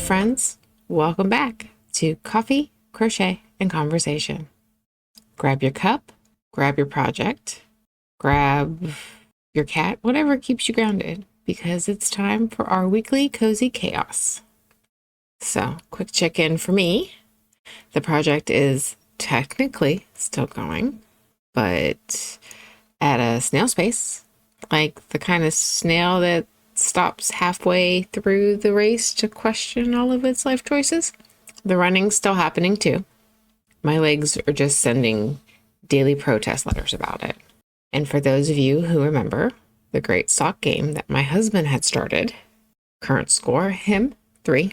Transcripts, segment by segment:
friends. Welcome back to Coffee, Crochet, and Conversation. Grab your cup, grab your project, grab your cat, whatever keeps you grounded, because it's time for our weekly cozy chaos. So, quick check-in for me. The project is technically still going, but at a snail's pace, like the kind of snail that stops halfway through the race to question all of its life choices. The running's still happening too. My legs are just sending daily protest letters about it. And for those of you who remember the great sock game that my husband had started, current score, him 3,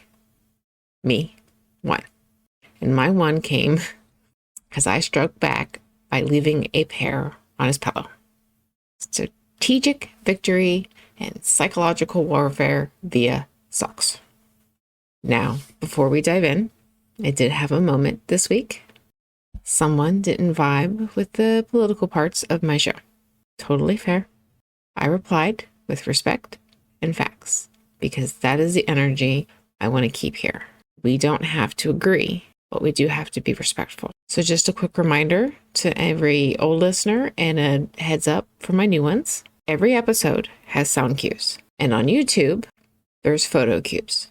me 1. And my 1 came because I struck back by leaving a pair on his pillow. Strategic victory and psychological warfare via socks. Now, before we dive in, I did have a moment this week. Someone didn't vibe with the political parts of my show. Totally fair. I replied with respect and facts, because that is the energy I want to keep here. We don't have to agree, but we do have to be respectful. So just a quick reminder to every old listener and a heads up for my new ones. Every episode has sound cues, and on YouTube, there's photo cues.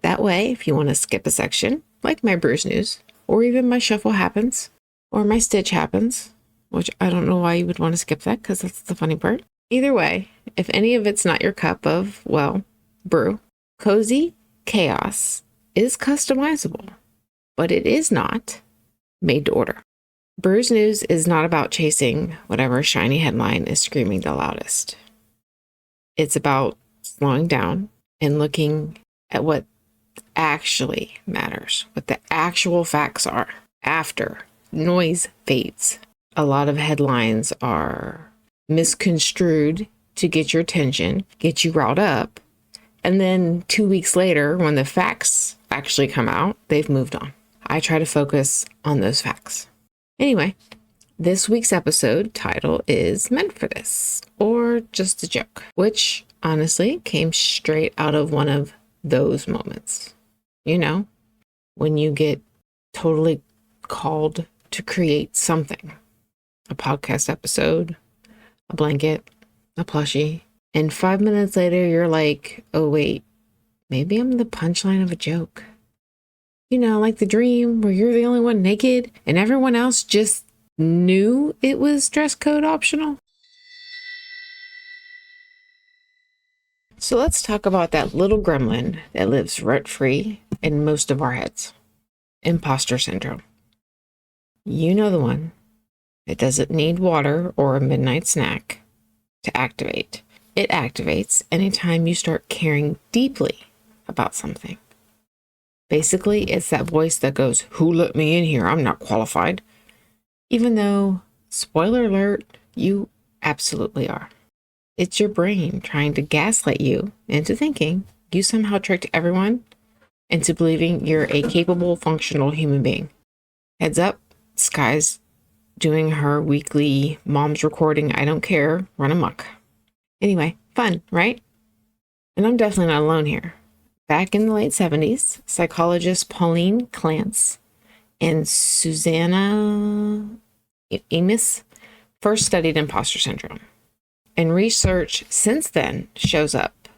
That way, if you want to skip a section, like my Bruise News, or even my Shuffle Happens, or my Stitch Happens, which I don't know why you would want to skip that, because that's the funny part. Either way, if any of it's not your cup of, well, brew, cozy chaos is customizable, but it is not made to order. Bruise News is not about chasing whatever shiny headline is screaming the loudest. It's about slowing down and looking at what actually matters, what the actual facts are after noise fades. A lot of headlines are misconstrued to get your attention, get you riled up, and then 2 weeks later, when the facts actually come out, they've moved on. I try to focus on those facts. Anyway, this week's episode title is Meant for This, or Just a Joke, which honestly came straight out of one of those moments. You know, when you get totally called to create something, a podcast episode, a blanket, a plushie, and 5 minutes later, you're like, oh wait, maybe I'm the punchline of a joke. You know, like the dream where you're the only one naked and everyone else just knew it was dress code optional. So let's talk about that little gremlin that lives rent-free in most of our heads. Imposter syndrome. You know the one. It doesn't need water or a midnight snack to activate. It activates anytime you start caring deeply about something. Basically, it's that voice that goes, "Who let me in here? I'm not qualified." Even though, spoiler alert, you absolutely are. It's your brain trying to gaslight you into thinking you somehow tricked everyone into believing you're a capable, functional human being. Heads up, Sky's doing her weekly mom's recording, I don't care, run amok. Anyway, fun, right? And I'm definitely not alone here. Back in the late 70s, psychologists Pauline Clance and Susanna Amis first studied imposter syndrome. And research since then shows up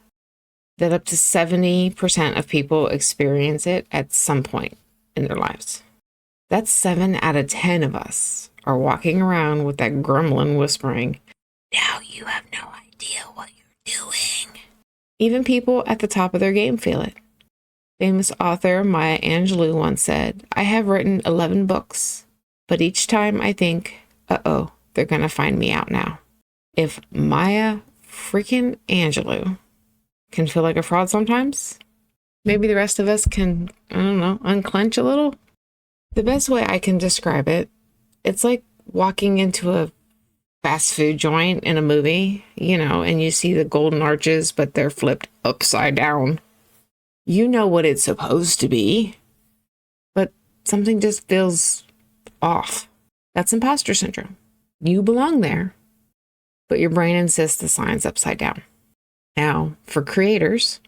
that up to 70% of people experience it at some point in their lives. That's 7 out of 10 of us are walking around with that gremlin whispering, "Now you have no idea what you're doing." Even people at the top of their game feel it. Famous author Maya Angelou once said, "I have written 11 books, but each time I think, uh-oh, they're going to find me out now." If Maya freaking Angelou can feel like a fraud sometimes, maybe the rest of us can, I don't know, unclench a little. The best way I can describe it, it's like walking into a fast food joint in a movie, you know, and you see the golden arches, but they're flipped upside down. You know what it's supposed to be, but something just feels off. That's imposter syndrome. You belong there, but your brain insists the sign's upside down. Now, for creators,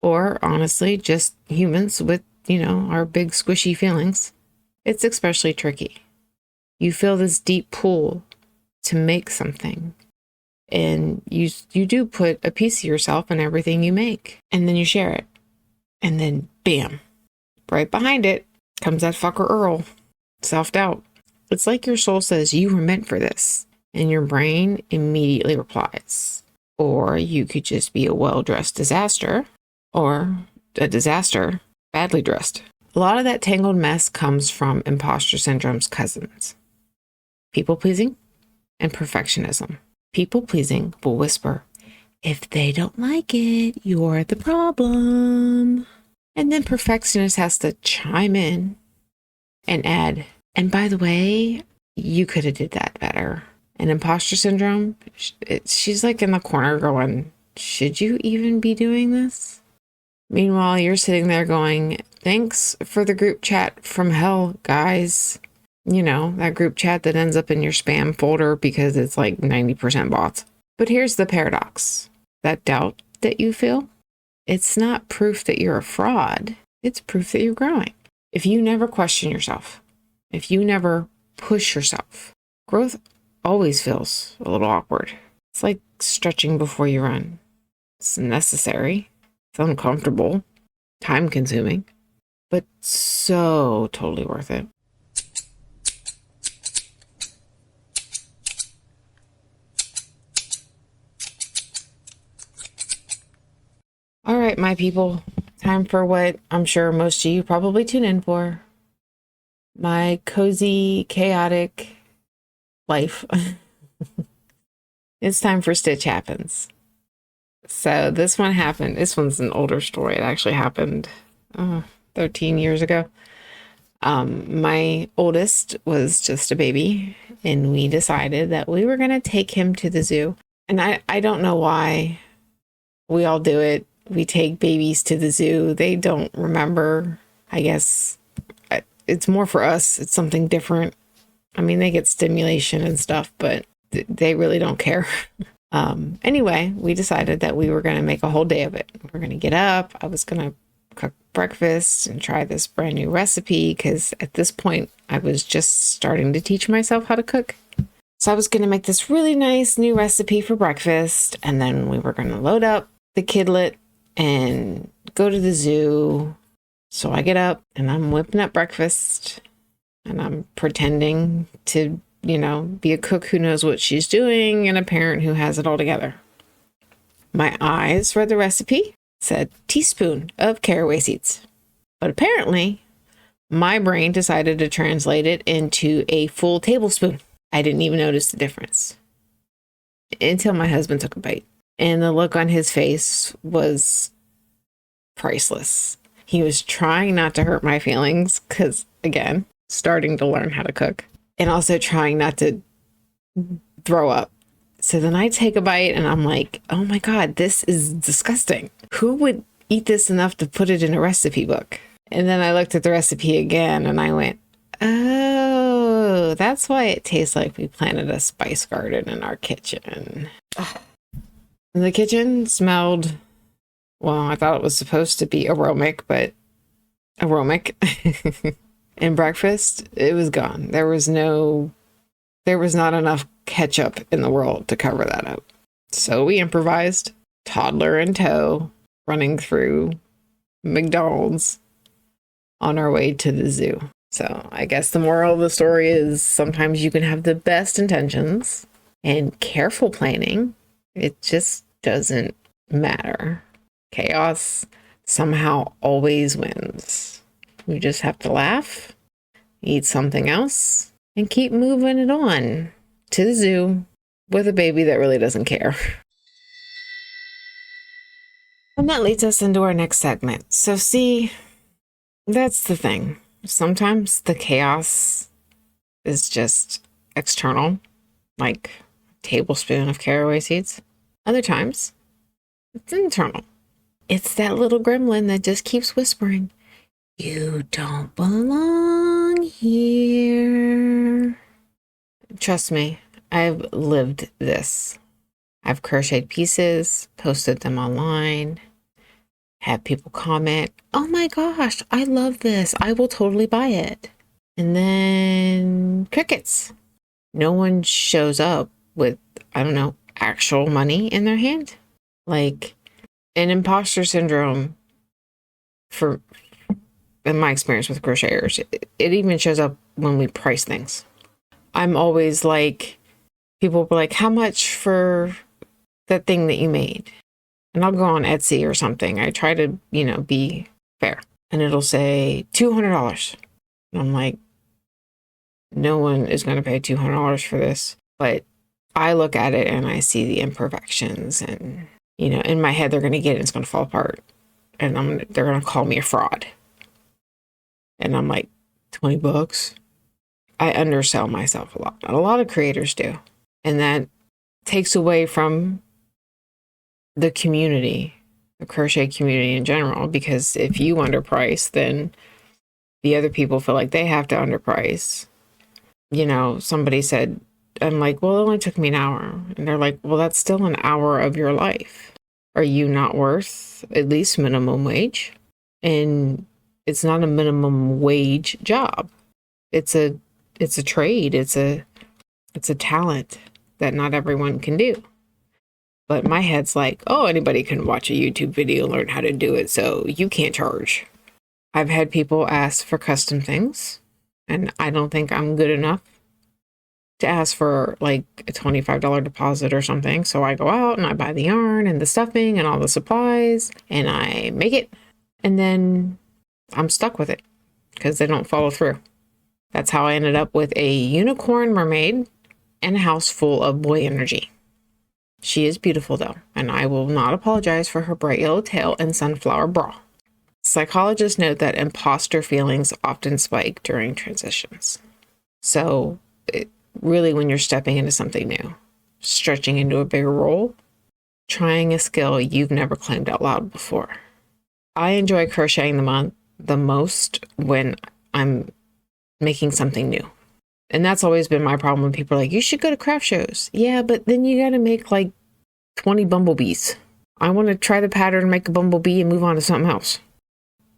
or honestly, just humans with, our big squishy feelings, it's especially tricky. You feel this deep pull to make something, and you do put a piece of yourself in everything you make, and then you share it, and then bam, right behind it comes that fucker Earl, self-doubt. It's like your soul says you were meant for this, and your brain immediately replies. Or you could just be a well-dressed disaster, or a disaster badly dressed. A lot of that tangled mess comes from imposter syndrome's cousins: people-pleasing and perfectionism. People-pleasing will whisper, if they don't like it, you're the problem. And then perfectionist has to chime in and add, and by the way, you could have did that better. And imposter syndrome, she's like in the corner going, should you even be doing this? Meanwhile, you're sitting there going, thanks for the group chat from hell, guys. That group chat that ends up in your spam folder because it's like 90% bots. But here's the paradox. That doubt that you feel, it's not proof that you're a fraud. It's proof that you're growing. If you never question yourself, if you never push yourself, growth always feels a little awkward. It's like stretching before you run. It's necessary. It's uncomfortable, time consuming, but so totally worth it. All right, my people, time for what I'm sure most of you probably tune in for. My cozy, chaotic life. It's time for Stitch Happens. So this one happened. This one's an older story. It actually happened 13 years ago. My oldest was just a baby, and we decided that we were going to take him to the zoo. And I don't know why we all do it. We take babies to the zoo. They don't remember. I guess it's more for us. It's something different. I mean, they get stimulation and stuff, but they really don't care. Anyway, we decided that we were going to make a whole day of it. We're going to get up. I was going to cook breakfast and try this brand new recipe because at this point I was just starting to teach myself how to cook. So I was going to make this really nice new recipe for breakfast, and then we were going to load up the kidlet and go to the zoo. So I get up and I'm whipping up breakfast and I'm pretending to, be a cook who knows what she's doing and a parent who has it all together. My eyes read the recipe, said teaspoon of caraway seeds. But apparently, my brain decided to translate it into a full tablespoon. I didn't even notice the difference until my husband took a bite. And the look on his face was priceless. He was trying not to hurt my feelings because, again, starting to learn how to cook and also trying not to throw up. So then I take a bite and I'm like, oh my God, this is disgusting. Who would eat this enough to put it in a recipe book? And then I looked at the recipe again and I went, oh, that's why it tastes like we planted a spice garden in our kitchen. Ugh. The kitchen smelled, well, I thought it was supposed to be aromatic. And breakfast, it was gone. There was not enough ketchup in the world to cover that up. So we improvised, toddler in tow, running through McDonald's on our way to the zoo. So I guess the moral of the story is sometimes you can have the best intentions and careful planning. It just doesn't matter. Chaos somehow always wins. You just have to laugh, eat something else, and keep moving it on to the zoo with a baby that really doesn't care. And that leads us into our next segment. So see, that's the thing. Sometimes the chaos is just external, like a tablespoon of caraway seeds. Other times, it's internal. It's that little gremlin that just keeps whispering, you don't belong here. Trust me, I've lived this. I've crocheted pieces, posted them online, have people comment, "Oh my gosh, I love this. I will totally buy it." And then crickets. No one shows up with, I don't know, actual money in their hand. Like an imposter syndrome, for in my experience with crocheters, it even shows up when we price things. I'm always like, people will be like, "How much for that thing that you made?" And I'll go on Etsy or something. I try to, be fair. And it'll say $200. And I'm like, no one is going to pay $200 for this. But I look at it and I see the imperfections. And, in my head, they're going to get it. It's going to fall apart. And they're going to call me a fraud. And I'm like, $20? I undersell myself a lot. A lot of creators do. And that takes away from the community, the crochet community in general, because if you underprice, then the other people feel like they have to underprice. Somebody said, I'm like, well, it only took me an hour. And they're like, well, that's still an hour of your life. Are you not worth at least minimum wage? And it's not a minimum wage job. It's a trade. It's a talent that not everyone can do. But my head's like, oh, anybody can watch a YouTube video and learn how to do it, so you can't charge. I've had people ask for custom things, and I don't think I'm good enough to ask for like a $25 deposit or something. So I go out and I buy the yarn and the stuffing and all the supplies, and I make it. And then I'm stuck with it because they don't follow through. That's how I ended up with a unicorn mermaid and a house full of boy energy. She is beautiful, though, and I will not apologize for her bright yellow tail and sunflower bra. Psychologists note that imposter feelings often spike during transitions. So, really, when you're stepping into something new, stretching into a bigger role, trying a skill you've never claimed out loud before. I enjoy crocheting the most when I'm making something new. And that's always been my problem when people are like, you should go to craft shows. Yeah, but then you got to make like 20 bumblebees. I want to try the pattern, make a bumblebee, and move on to something else.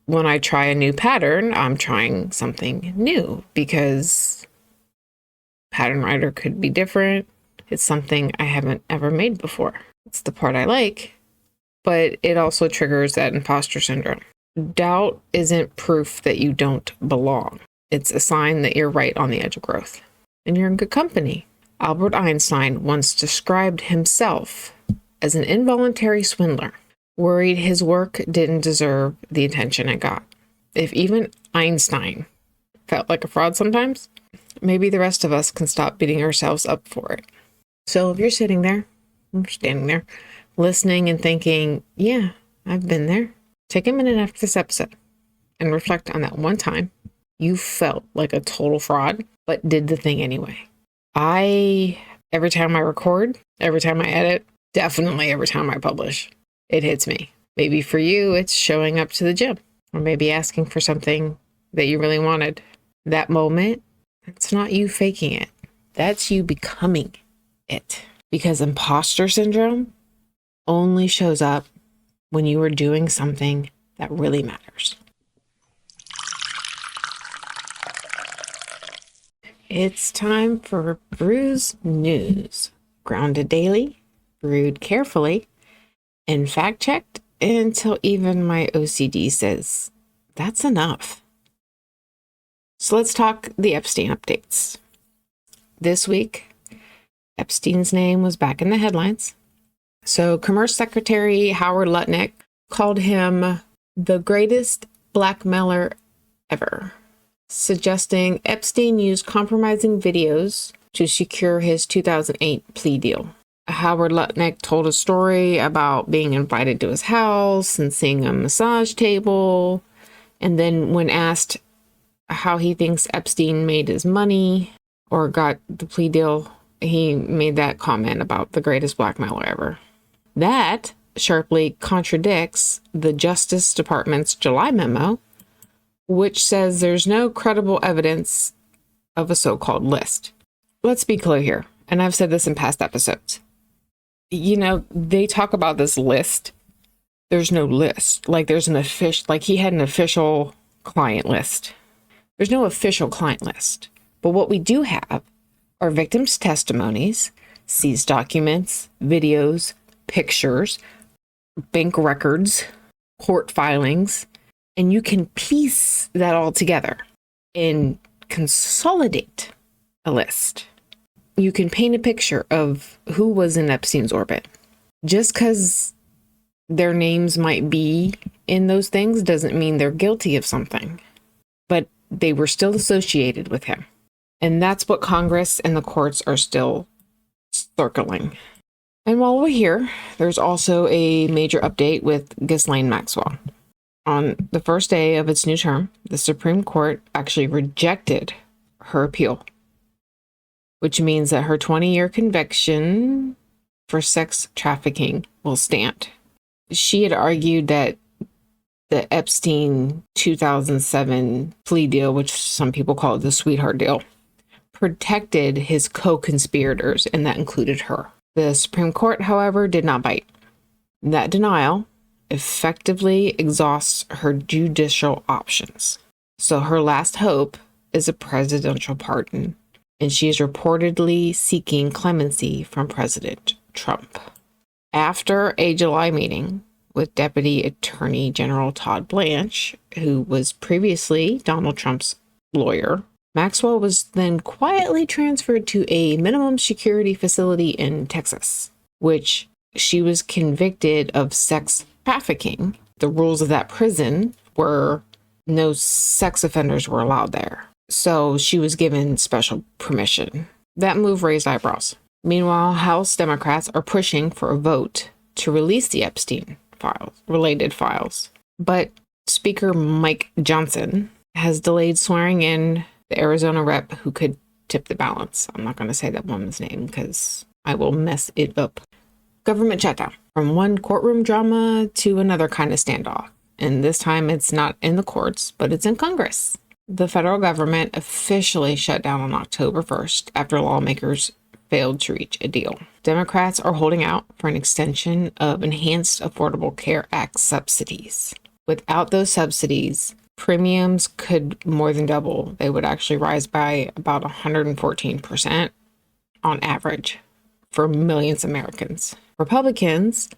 When I try a new pattern, I'm trying something new because pattern writer could be different. It's something I haven't ever made before. It's the part I like, but it also triggers that imposter syndrome. Doubt isn't proof that you don't belong. It's a sign that you're right on the edge of growth. And you're in good company. Albert Einstein once described himself as an involuntary swindler, worried his work didn't deserve the attention it got. If even Einstein felt like a fraud sometimes, maybe the rest of us can stop beating ourselves up for it. So if you're sitting there, or standing there, listening and thinking, yeah, I've been there, take a minute after this episode and reflect on that one time you felt like a total fraud, but did the thing anyway. Every time I record, every time I edit, definitely every time I publish, it hits me. Maybe for you, it's showing up to the gym, or maybe asking for something that you really wanted. That moment, it's not you faking it. That's you becoming it. Because imposter syndrome only shows up when you are doing something that really matters. It's time for Brew's News. Grounded daily, brewed carefully, and fact-checked until even my OCD says, that's enough. So let's talk the Epstein updates. This week, Epstein's name was back in the headlines. So Commerce Secretary Howard Lutnick called him the greatest blackmailer ever, suggesting Epstein used compromising videos to secure his 2008 plea deal. Howard Lutnick told a story about being invited to his house and seeing a massage table. And then when asked how he thinks Epstein made his money or got the plea deal, he made that comment about the greatest blackmailer ever. That sharply contradicts the Justice Department's July memo, which says there's no credible evidence of a so-called list. Let's be clear here, and I've said this in past episodes. They talk about this list there's no list. Like there's an official, like he had an official client list. There's no official client list. But what we do have are victims' testimonies, seized documents, videos, pictures, bank records, court filings, and you can piece that all together and consolidate a list. You can paint a picture of who was in Epstein's orbit. Just because their names might be in those things doesn't mean they're guilty of something, but they were still associated with him. And that's what Congress and the courts are still circling. And while we're here, there's also a major update with Ghislaine Maxwell. On the first day of its new term, the Supreme Court actually rejected her appeal, which means that her 20-year conviction for sex trafficking will stand. She had argued that the Epstein 2007 plea deal, which some people call it the sweetheart deal, protected his co-conspirators, and that included her. The Supreme Court, however, did not bite. That denial effectively exhausts her judicial options. So her last hope is a presidential pardon, and she is reportedly seeking clemency from President Trump. After a July meeting with Deputy Attorney General Todd Blanche, who was previously Donald Trump's lawyer, Maxwell was then quietly transferred to a minimum security facility in Texas, which she was convicted of sex trafficking. The rules of that prison were no sex offenders were allowed there. So she was given special permission. That move raised eyebrows. Meanwhile, House Democrats are pushing for a vote to release the Epstein related files. But Speaker Mike Johnson has delayed swearing in the Arizona rep who could tip the balance. I'm not going to say that woman's name because I will mess it up. Government shutdown. From one courtroom drama to another kind of standoff. And this time it's not in the courts, but it's in Congress. The federal government officially shut down on October 1st after lawmakers failed to reach a deal. Democrats are holding out for an extension of Enhanced Affordable Care Act subsidies. Without those subsidies, premiums could more than double. They would actually rise by about 114% on average for millions of Americans. Republicans,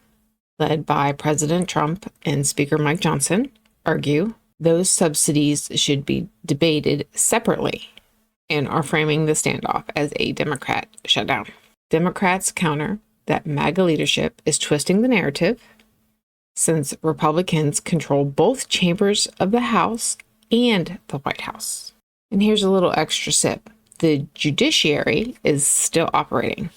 led by President Trump and Speaker Mike Johnson, argue those subsidies should be debated separately and are framing the standoff as a Democrat shutdown. Democrats counter that MAGA leadership is twisting the narrative since Republicans control both chambers of the House and the White House. And here's a little extra sip. The judiciary is still operating,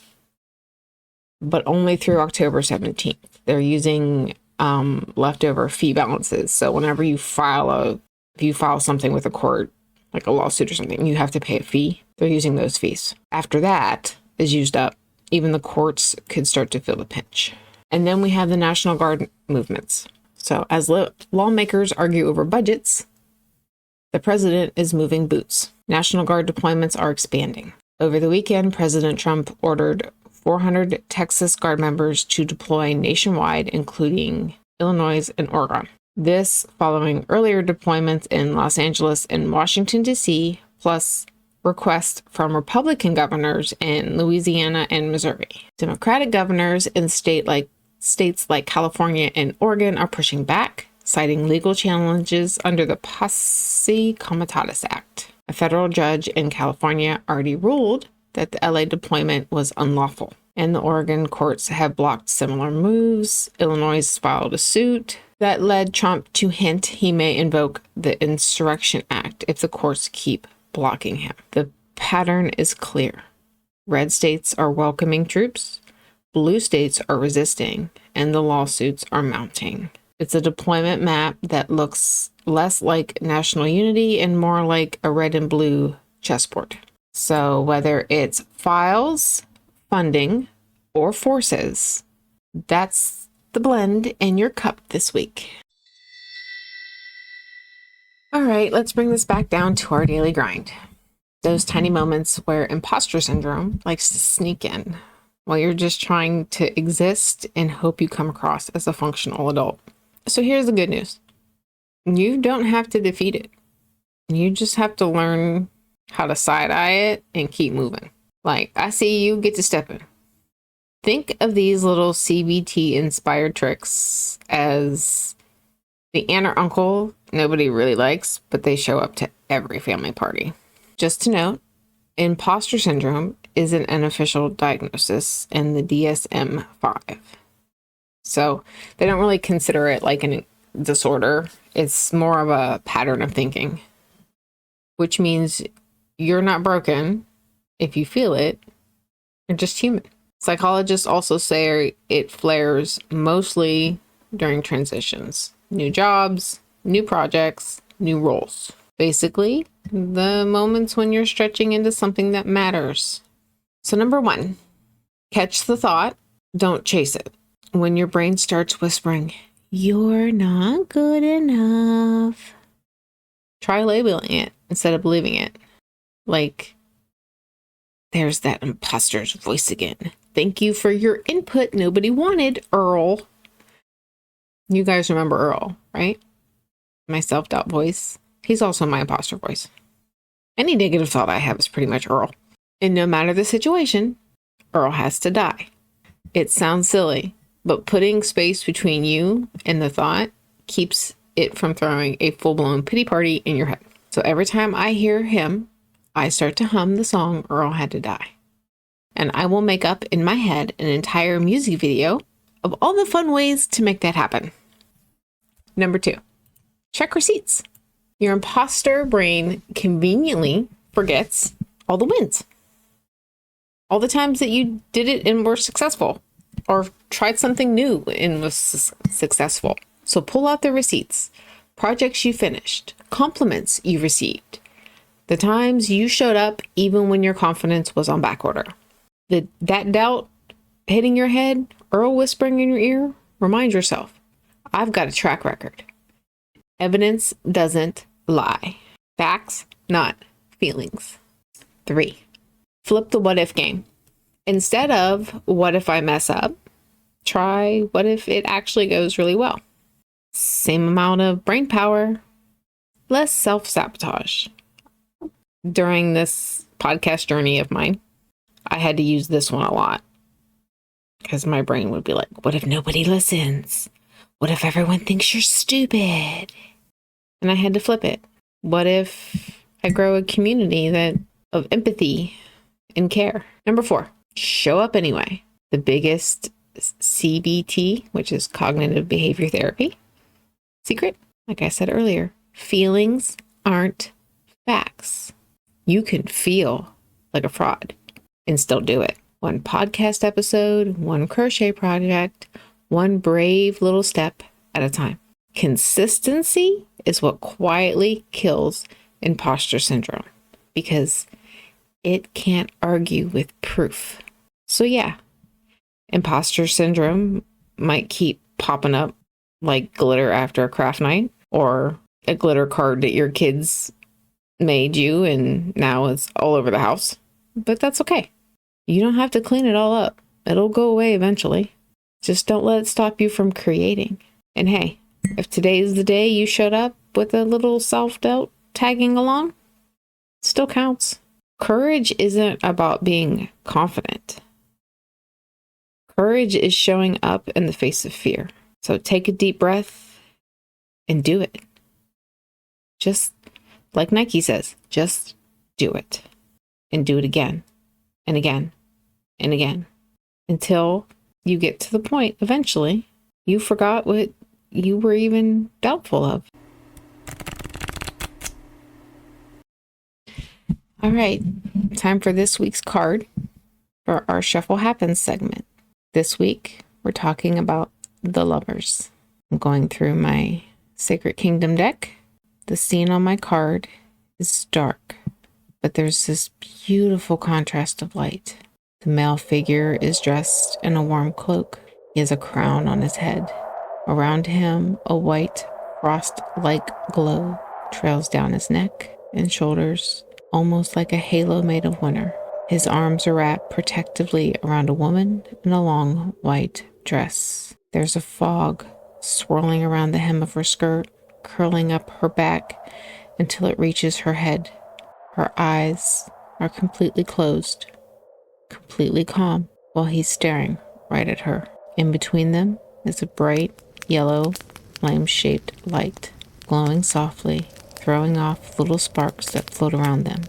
but only through October 17th. They're using leftover fee balances. So whenever you if you file something with a court, like a lawsuit or something, you have to pay a fee. They're using those fees. After that is used up, even the courts could start to feel the pinch. And then we have the National Guard movements. So as lawmakers argue over budgets, the president is moving boots. National Guard deployments are expanding. Over the weekend, President Trump ordered 400 Texas Guard members to deploy nationwide, including Illinois and Oregon. This following earlier deployments in Los Angeles and Washington, D.C., plus requests from Republican governors in Louisiana and Missouri. Democratic governors in states like California and Oregon are pushing back, citing legal challenges under the Posse Comitatus Act. A federal judge in California already ruled that the LA deployment was unlawful, and the Oregon courts have blocked similar moves. Illinois filed a suit that led Trump to hint he may invoke the Insurrection Act if the courts keep blocking him. The pattern is clear. Red states are welcoming troops, blue states are resisting, and the lawsuits are mounting. It's a deployment map that looks less like national unity and more like a red and blue chessboard. So whether it's files, funding, or forces, that's the blend in your cup this week. All right, let's bring this back down to our daily grind. Those tiny moments where imposter syndrome likes to sneak in while you're just trying to exist and hope you come across as a functional adult. So here's the good news. You don't have to defeat it. You just have to learn how to side-eye it and keep moving. Like, I see you, get to stepping. Think of these little CBT-inspired tricks as the aunt or uncle nobody really likes, but they show up to every family party. Just to note, imposter syndrome isn't an official diagnosis in the DSM-5. So they don't really consider it like a disorder. It's more of a pattern of thinking, which means you're not broken if you feel it. You're just human. Psychologists also say it flares mostly during transitions, new jobs, new projects, new roles. Basically, the moments when you're stretching into something that matters. So number 1, catch the thought, don't chase it. When your brain starts whispering, "You're not good enough," try labeling it instead of believing it. Like, there's that imposter's voice again. Thank you for your input nobody wanted, Earl. You guys remember Earl, right? My self-doubt voice. He's also my imposter voice. Any negative thought I have is pretty much Earl. And no matter the situation, Earl has to die. It sounds silly, but putting space between you and the thought keeps it from throwing a full-blown pity party in your head. So every time I hear him, I start to hum the song Earl Had to Die. And I will make up in my head an entire music video of all the fun ways to make that happen. Number 2, check receipts. Your imposter brain conveniently forgets all the wins. All the times that you did it and were successful, or tried something new and was successful. So pull out the receipts, projects you finished, compliments you received, the times you showed up even when your confidence was on back order. That doubt hitting your head, Earl whispering in your ear, remind yourself, I've got a track record. Evidence doesn't lie. Facts, not feelings. 3, flip the what if game. Instead of what if I mess up, try what if it actually goes really well. Same amount of brain power, less self-sabotage. During this podcast journey of mine, I had to use this one a lot because my brain would be like, what if nobody listens? What if everyone thinks you're stupid? And I had to flip it. What if I grow a community of empathy and care? Number 4, show up anyway. The biggest CBT, which is cognitive behavior therapy, secret, like I said earlier, feelings aren't facts. You can feel like a fraud and still do it. One podcast episode, one crochet project, one brave little step at a time. Consistency is what quietly kills imposter syndrome because it can't argue with proof. So yeah, imposter syndrome might keep popping up like glitter after a craft night or a glitter card that your kids made you and now it's all over the house. But that's okay. You don't have to clean it all up. It'll go away eventually. Just don't let it stop you from creating. And hey, if today's the day you showed up with a little self-doubt tagging along, it still counts. Courage isn't about being confident. Courage is showing up in the face of fear. So take a deep breath and do it. Just like Nike says, just do it. And do it again and again and again until you get to the point eventually you forgot what you were even doubtful of. All right, time for this week's card for our Shuffle Happens segment. This week, we're talking about the Lovers. I'm going through my Sacred Kingdom deck. The scene on my card is dark, but there's this beautiful contrast of light. The male figure is dressed in a warm cloak. He has a crown on his head. Around him, a white, frost-like glow trails down his neck and shoulders, almost like a halo made of winter. His arms are wrapped protectively around a woman in a long white dress. There's a fog swirling around the hem of her skirt, curling up her back until it reaches her head. Her eyes are completely closed, completely calm, while he's staring right at her. In between them is a bright yellow flame-shaped light, glowing softly, throwing off little sparks that float around them.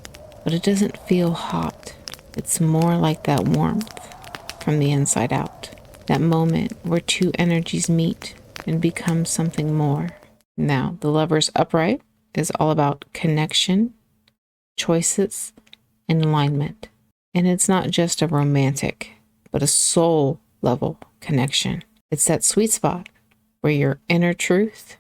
But it doesn't feel hot. It's more like that warmth from the inside out. That moment where two energies meet and become something more. Now, the Lover's Upright is all about connection, choices, and alignment. And it's not just a romantic, but a soul level connection. It's that sweet spot where your inner truth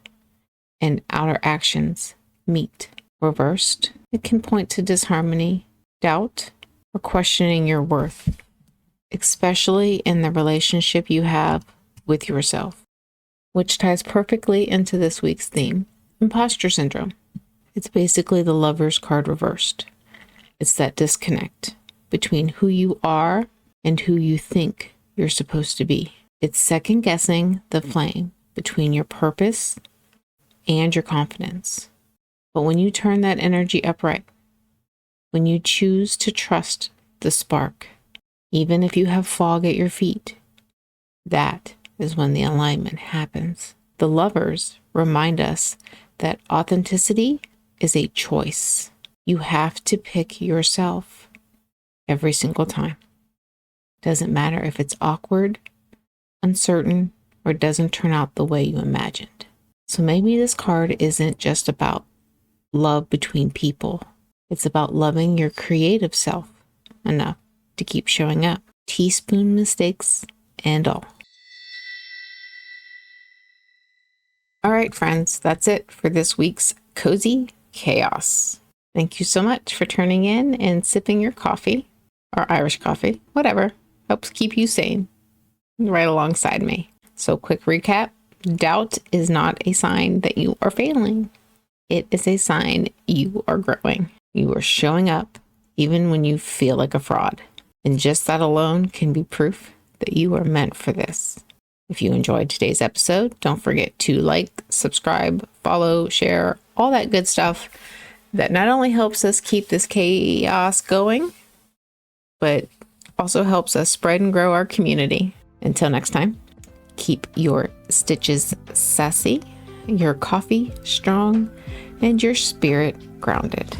and outer actions meet. Reversed, it can point to disharmony, doubt, or questioning your worth, especially in the relationship you have with yourself, which ties perfectly into this week's theme, imposter syndrome. It's basically the Lover's card reversed. It's that disconnect between who you are and who you think you're supposed to be. It's second guessing the flame between your purpose and your confidence. But when you turn that energy upright, when you choose to trust the spark, even if you have fog at your feet, that is when the alignment happens. The Lovers remind us that authenticity is a choice. You have to pick yourself every single time. Doesn't matter if it's awkward, uncertain, or doesn't turn out the way you imagined. So maybe this card isn't just about love between people. It's about loving your creative self enough to keep showing up, teaspoon mistakes and all. All right, friends, that's it for this week's Cozy Chaos. Thank you so much for turning in and sipping your coffee, or Irish coffee, whatever, helps keep you sane, right alongside me. So quick recap, doubt is not a sign that you are failing. It is a sign you are growing. You are showing up even when you feel like a fraud. And just that alone can be proof that you are meant for this. If you enjoyed today's episode, don't forget to like, subscribe, follow, share, all that good stuff that not only helps us keep this chaos going, but also helps us spread and grow our community. Until next time, keep your stitches sassy, your coffee strong, and your spirit grounded.